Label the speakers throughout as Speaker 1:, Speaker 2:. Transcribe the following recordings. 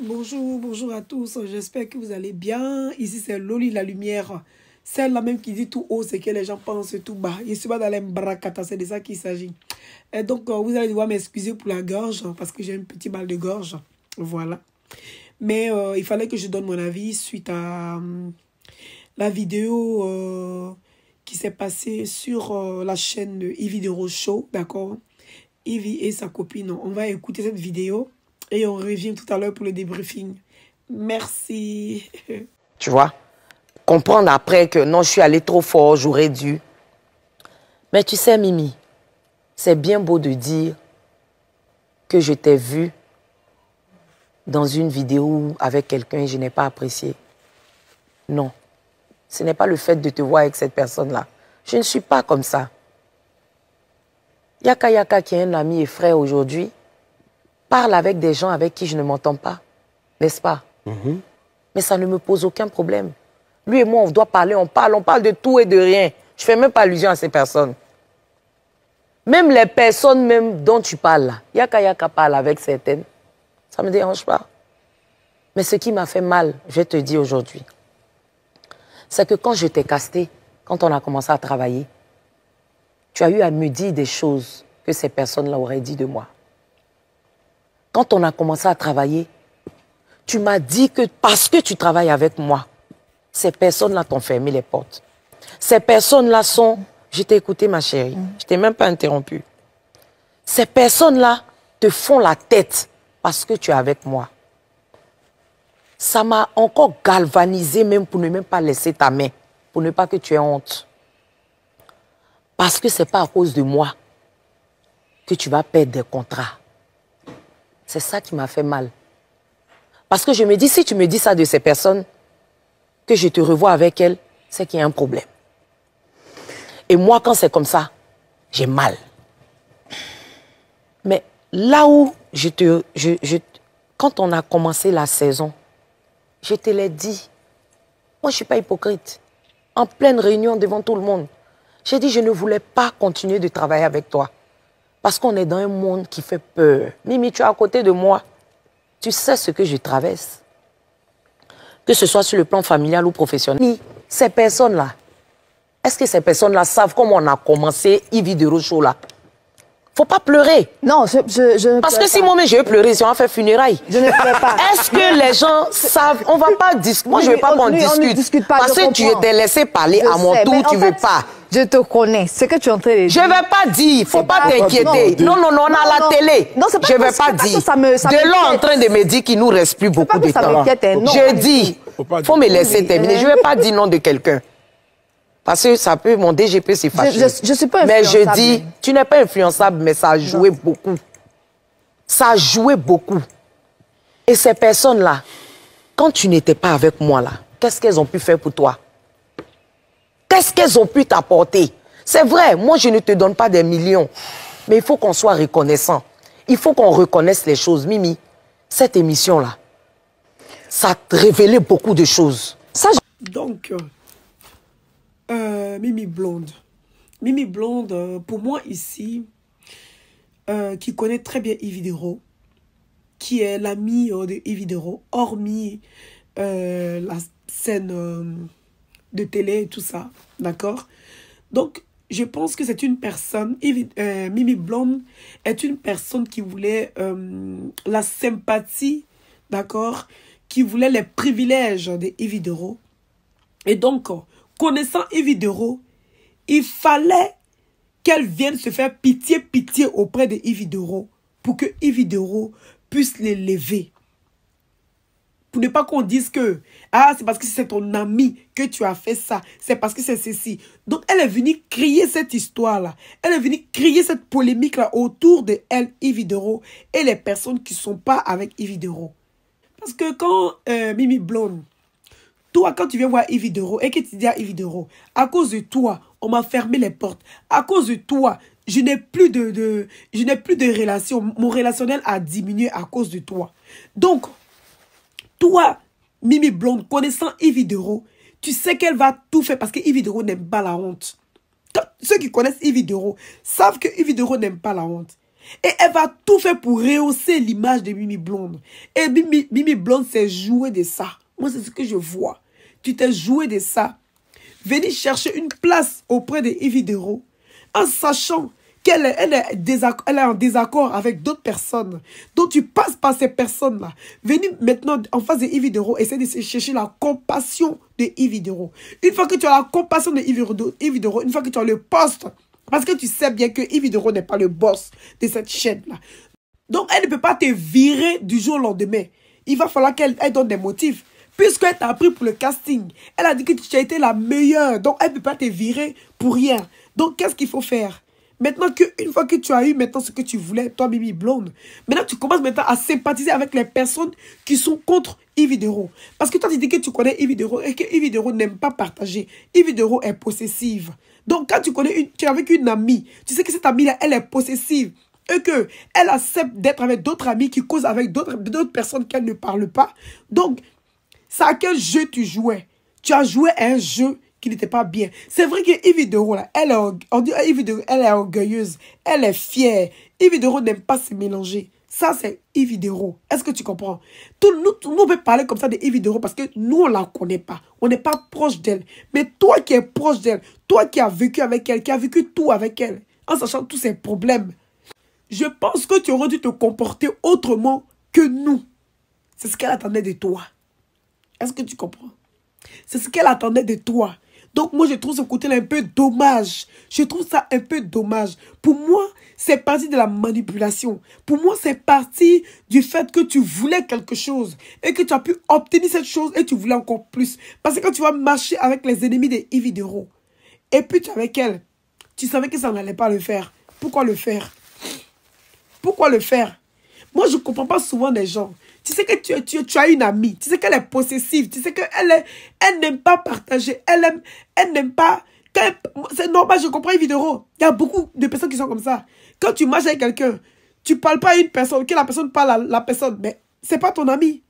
Speaker 1: Bonjour, bonjour à tous. J'espère que vous allez bien. Ici, c'est Loli la lumière. Celle-là même qui dit tout haut, c'est que les gens pensent tout bas. Je suis pas dans les brakata, c'est de ça qu'il s'agit. Et donc, vous allez devoir m'excuser pour la gorge, parce que j'ai un petit mal de gorge. Voilà. Mais il fallait que je donne mon avis suite à la vidéo qui s'est passée sur la chaîne de Ivy de Show, d'accord? Ivy et sa copine. On va écouter cette vidéo. Et on revient tout à l'heure pour le débriefing. Merci.
Speaker 2: Tu vois, comprendre après que non, je suis allée trop fort, j'aurais dû. Mais tu sais, Mimi, c'est bien beau de dire que je t'ai vu dans une vidéo avec quelqu'un et je n'ai pas apprécié. Non, ce n'est pas le fait de te voir avec cette personne-là. Je ne suis pas comme ça. Yaka Yaka, qui est un ami et frère aujourd'hui, parle avec des gens avec qui je ne m'entends pas, n'est-ce pas? Mais ça ne me pose aucun problème. Lui et moi, on doit parler, on parle de tout et de rien. Je ne fais même pas allusion à ces personnes. Même les personnes même dont tu parles là, Yaka Yaka parle avec certaines, ça ne me dérange pas. Mais ce qui m'a fait mal, je vais te dire aujourd'hui, c'est que quand je t'ai casté, quand on a commencé à travailler, tu as eu à me dire des choses que ces personnes-là auraient dit de moi. Quand on a commencé à travailler, tu m'as dit que parce que tu travailles avec moi, ces personnes-là t'ont fermé les portes. Ces personnes-là sont... Je t'ai écouté, ma chérie. Je t'ai même pas interrompu. Ces personnes-là te font la tête parce que tu es avec moi. Ça m'a encore galvanisé même pour ne même pas laisser ta main, pour ne pas que tu aies honte. Parce que ce n'est pas à cause de moi que tu vas perdre des contrats. C'est ça qui m'a fait mal. Parce que je me dis, si tu me dis ça de ces personnes, que je te revois avec elles, c'est qu'il y a un problème. Et moi, quand c'est comme ça, j'ai mal. Mais là où quand on a commencé la saison, je te l'ai dit. Moi, je ne suis pas hypocrite. En pleine réunion devant tout le monde, j'ai dit, je ne voulais pas continuer de travailler avec toi. Parce qu'on est dans un monde qui fait peur. Mimi, tu es à côté de moi. Tu sais ce que je traverse. Que ce soit sur le plan familial ou professionnel. Ces personnes-là, est-ce que ces personnes-là savent comment on a commencé Ivy de Rochaud là? Faut pas pleurer.
Speaker 3: Non, je
Speaker 2: Parce que si moi-même je vais pleurer, si on fait funérailles.
Speaker 3: Je ne pleure pas.
Speaker 2: Est-ce que les gens savent? On va pas discuter. Moi, je ne veux pas qu'on discute. Parce que tu étais laissé parler à mon tour, tu ne veux pas.
Speaker 3: Je te connais. Ce que tu es en train de dire.
Speaker 2: Je ne vais pas dire. Il ne faut pas t'inquiéter. Non, on a la télé.
Speaker 3: Non, c'est pas
Speaker 2: je ne vais pas dire. De là en train de me dire qu'il ne nous reste plus beaucoup de temps. Je dis, il faut me laisser terminer. Je ne vais pas dire nom de quelqu'un. Parce que ça peut, mon DGP s'est fâché.
Speaker 3: Je suis pas influençable.
Speaker 2: Mais je dis, tu n'es pas influençable, mais ça a joué beaucoup. Ça a joué beaucoup. Et ces personnes-là, quand tu n'étais pas avec moi là, qu'est-ce qu'elles ont pu faire pour toi? Qu'est-ce qu'elles ont pu t'apporter? C'est vrai, moi je ne te donne pas des millions, mais il faut qu'on soit reconnaissant. Il faut qu'on reconnaisse les choses. Mimi, cette émission-là, ça a révélé beaucoup de choses. Ça,
Speaker 1: Donc, Mimi Blonde. Mimi Blonde, pour moi ici, qui connaît très bien Ivy Dero, qui est l'ami de Ivy Dero, hormis la scène de télé et tout ça, d'accord? Donc, je pense que c'est une personne, Mimi Blonde est une personne qui voulait la sympathie, d'accord? Qui voulait les privilèges de Ivy Dero. Et donc, connaissant Ivy Dero, il fallait qu'elle vienne se faire pitié auprès de Ivy Dero pour que Ivy Dero puisse l'élever. Pour ne pas qu'on dise que c'est parce que c'est ton ami que tu as fait ça. C'est parce que c'est ceci. Donc, elle est venue crier cette histoire-là. Elle est venue crier cette polémique-là autour de elle, Ivy Dero, et les personnes qui ne sont pas avec Ivy Dero. Parce que quand Mimi Blonde, toi, quand tu viens voir Ivy Dero et que tu dis à Ivy Dero, à cause de toi, on m'a fermé les portes. À cause de toi, je n'ai plus de relation. Mon relationnel a diminué à cause de toi. Donc, toi, Mimi Blonde, connaissant Ivy Dero, tu sais qu'elle va tout faire parce que Ivy Dero n'aime pas la honte. Ceux qui connaissent Ivy Dero savent que Ivy Dero n'aime pas la honte. Et elle va tout faire pour rehausser l'image de Mimi Blonde. Et Mimi Blonde s'est joué de ça. Moi, c'est ce que je vois. Tu t'es joué de ça. Venir chercher une place auprès de Yves Dero en sachant qu'elle est en désaccord avec d'autres personnes. Donc tu passes par ces personnes-là. Venir maintenant en face de Yves Dero, essayer de chercher la compassion de Yves Dero. Une fois que tu as la compassion de Yves Dero, une fois que tu as le poste, parce que tu sais bien que Yves Dero n'est pas le boss de cette chaîne-là. Donc elle ne peut pas te virer du jour au lendemain. Il va falloir qu'elle donne des motifs. Puisqu'elle t'a pris pour le casting, elle a dit que tu as été la meilleure. Donc, elle ne peut pas te virer pour rien. Donc, qu'est-ce qu'il faut faire? Maintenant, une fois que tu as eu maintenant ce que tu voulais, toi, Mimi Blonde, maintenant, tu commences maintenant à sympathiser avec les personnes qui sont contre Yves Dero. Parce que toi, tu dis que tu connais Yves Dero et que Yves Dero n'aime pas partager. Yves Dero est possessive. Donc, quand tu es avec une amie, tu sais que cette amie-là, elle est possessive. Et qu'elle accepte d'être avec d'autres amis qui causent avec d'autres personnes qu'elle ne parle pas. Donc, c'est à quel jeu tu jouais? Tu as joué à un jeu qui n'était pas bien. C'est vrai que Yves Dero, là, elle est orgueilleuse. Elle est fière. Yves Dero n'aime pas se mélanger. Ça, c'est Yves Dero. Est-ce que tu comprends? Nous, on peut parler comme ça de Yves Dero parce que nous, on ne la connaît pas. On n'est pas proche d'elle. Mais toi qui es proche d'elle, toi qui as vécu avec elle, qui as vécu tout avec elle, en sachant tous ses problèmes, je pense que tu aurais dû te comporter autrement que nous. C'est ce qu'elle attendait de toi. Est-ce que tu comprends? C'est ce qu'elle attendait de toi. Donc moi, je trouve ce côté-là un peu dommage. Je trouve ça un peu dommage. Pour moi, c'est parti de la manipulation. Pour moi, c'est parti du fait que tu voulais quelque chose et que tu as pu obtenir cette chose et tu voulais encore plus. Parce que quand tu vas marcher avec les ennemis de Yves Dero et puis tu es avec elle, tu savais que ça n'allait pas le faire. Pourquoi le faire? Pourquoi le faire? Moi, je ne comprends pas souvent les gens. Tu sais que tu as une amie. Tu sais qu'elle est possessive. Tu sais qu'elle n'aime pas partager. Elle n'aime pas... C'est normal, je comprends Yves Dero. Il y a beaucoup de personnes qui sont comme ça. Quand tu marches avec quelqu'un, tu ne parles pas à une personne, que la personne parle à la personne. Mais ce n'est pas ton ami.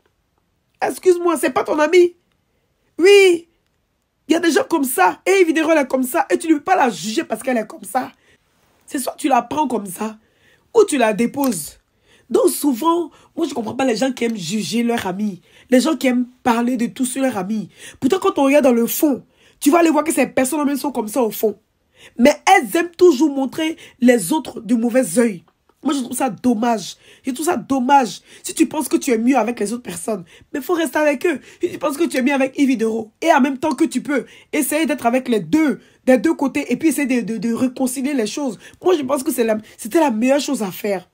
Speaker 1: Excuse-moi, ce n'est pas ton ami. Oui. Il y a des gens comme ça. Et Yves Dero, elle est comme ça. Et tu ne peux pas la juger parce qu'elle est comme ça. C'est soit tu la prends comme ça, ou tu la déposes. Donc souvent, moi je ne comprends pas les gens qui aiment juger leurs amis. Les gens qui aiment parler de tout sur leurs amis. Pourtant quand on regarde dans le fond, tu vas aller voir que ces personnes-là sont comme ça au fond. Mais elles aiment toujours montrer les autres de mauvais œil. Moi je trouve ça dommage. Je trouve ça dommage. Si tu penses que tu es mieux avec les autres personnes, mais il faut rester avec eux. Si tu penses que tu es mieux avec Yves Dero, et en même temps que tu peux essayer d'être avec les deux, des deux côtés, et puis essayer de réconcilier les choses. Moi je pense que c'était la meilleure chose à faire.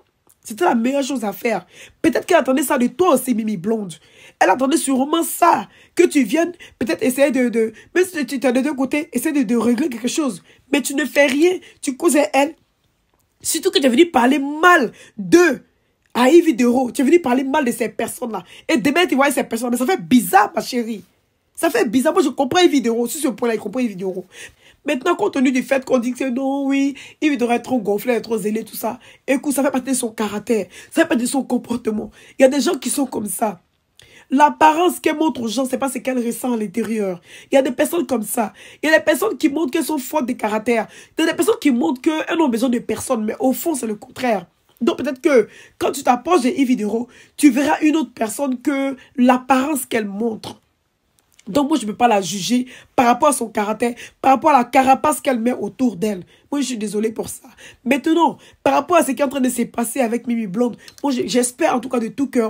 Speaker 1: C'était la meilleure chose à faire. Peut-être qu'elle attendait ça de toi aussi, Mimi Blonde. Elle attendait sûrement ça. Que tu viennes peut-être essayer même si tu es de deux côtés, essayer de régler quelque chose. Mais tu ne fais rien. Tu causes à elle. Surtout que tu es venu parler mal à Yves Dero. Tu es venu parler mal de ces personnes-là. Et demain, tu vois ces personnes. Mais ça fait bizarre, ma chérie. Ça fait bizarre. Moi, je comprends Yves Dero. Sur ce point-là, je comprends Yves Dero. Maintenant, compte tenu du fait qu'on dit que non, oui, il devrait être trop gonflé, trop zélé, tout ça. Écoute, ça fait partie de son caractère. Ça fait partie de son comportement. Il y a des gens qui sont comme ça. L'apparence qu'elle montre aux gens, c'est pas ce qu'elle ressent à l'intérieur. Il y a des personnes comme ça. Il y a des personnes qui montrent qu'elles sont fortes de caractère. Il y a des personnes qui montrent qu'elles n'ont besoin de personne. Mais au fond, c'est le contraire. Donc peut-être que quand tu t'approches de Yves Dero, tu verras une autre personne que l'apparence qu'elle montre. Donc moi, je ne peux pas la juger par rapport à son caractère, par rapport à la carapace qu'elle met autour d'elle. Moi, je suis désolée pour ça. Maintenant, par rapport à ce qui est en train de se passer avec Mimi Blonde, moi, j'espère en tout cas de tout cœur